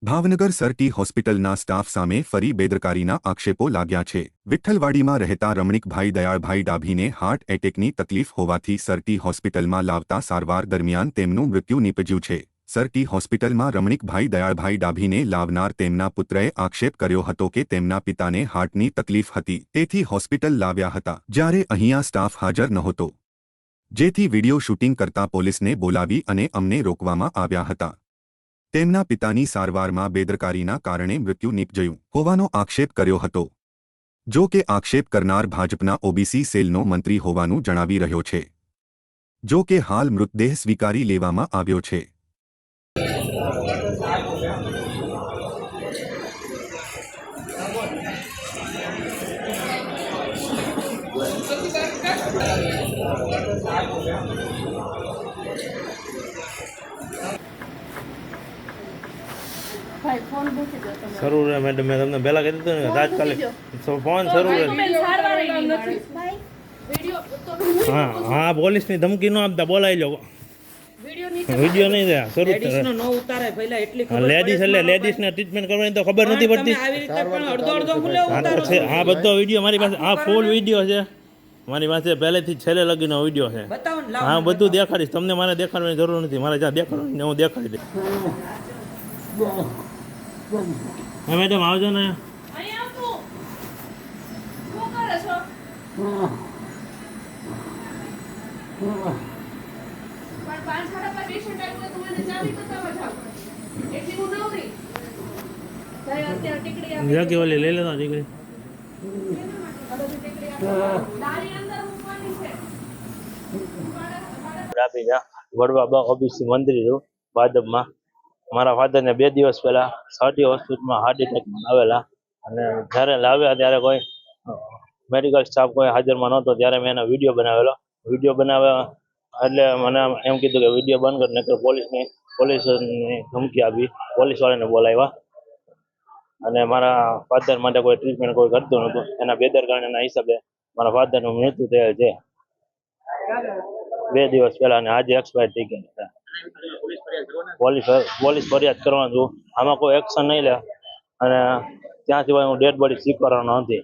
Bhavnagar Sir T હોસ્પિટલના staff સામે ફરી બેદરકારીના આક્ષેપો લાગ્યા છે। વિઠ્ઠલવાડીમાં રહેતા રમણીકભાઈ દયાળભાઈ ડાભીને હાર્ટ એટેકની તકલીફ હોવાથી સરટી હોસ્પિટલમાં લાવતા સારવાર દરમિયાન તેમનું મૃત્યુ નીપજ્યું છે। સરટી હોસ્પિટલમાં રમણીકભાઈ દયાળભાઈ ડાભીને લાવનાર તેમના પુત્રએ આક્ષેપ કર્યો હતો કે તેમના પિતાને હાર્ટની તકલીફ હતી, તેથી હોસ્પિટલ લાવ્યા હતા, જ્યારે અહીંયા સ્ટાફ હાજર નહોતો, જેથી વિડિયો શૂટિંગ કરતા પોલીસને બોલાવી અને અમને રોકવામાં આવ્યા હતા। તેમના પિતાની સારવારમાં બેદરકારીના કારણે મૃત્યુ નીપજ્યું હોવાનો આક્ષેપ કર્યો હતો। જો કે આક્ષેપ કરનાર ભાજપના ઓબીસી સેલનો મંત્રી હોવાનું જણાવી રહ્યો છે। જો કે હાલ મૃતદેહ સ્વીકારી લેવામાં આવ્યો છે। શરૂ રહે મેડમ, મેં તમને પહેલા કહી દીધું ને તાત્કાલિક ફોન શરૂ રહે। હા હા, પોલીસની ધમકી ન આપતા બોલાવી લો, વિડીયો નહીં થાય શરૂ લેડીઝ એટલે લેડીઝને ટ્રીટમેન્ટ કરવાની તો ખબર નથી પડતી। હા, બધો વિડીયો મારી પાસે, આ ફૂલ વિડીયો છે મારી પાસે, પહેલેથી છેલ્લે લગીનો વિડીયો છે। હા, બધું દેખાડીશ તમને, મારે દેખાડવાની જરૂર નથી, મારે જ્યાં દેખાડવાની હું દેખાડી દઈશ। હા મેડમ, આવજો ને। ઓલી લઈ લેતા દીકરી વડવા ઓબીસી મંત્રી છું ભાજપમાં। મારા ફાધરને 2 દિવસ પહેલા સરટી હોસ્પિટલમાં હાર્ટ એટેકમાં આવેલા, અને જ્યારે લાવ્યા ત્યારે કોઈ મેડિકલ સ્ટાફ કોઈ હાજરમાં નહોતો, ત્યારે મેં એનો વિડીયો બનાવેલો। વિડીયો બનાવ્યા એટલે મને એમ કીધું કે વિડીયો બંધ કરી નકર પોલીસની ધમકી આપી, પોલીસવાળાને બોલાવ્યા, અને મારા ફાધર માટે કોઈ ટ્રીટમેન્ટ કોઈ કરતું નહોતું, એના બેદરકારીના હિસાબે મારા ફાધરનું મૃત્યુ થયેલ છે 2 દિવસ પહેલા, અને આજે એક્સપાયર થઈ ગયા હતા। પોલીસ ફરિયાદ કરવાનું છું, આમાં કોઈ એક્શન નહીં લે, અને ત્યાં સિવાય હું ડેડ બોડી સ્વીકારવાનો નથી।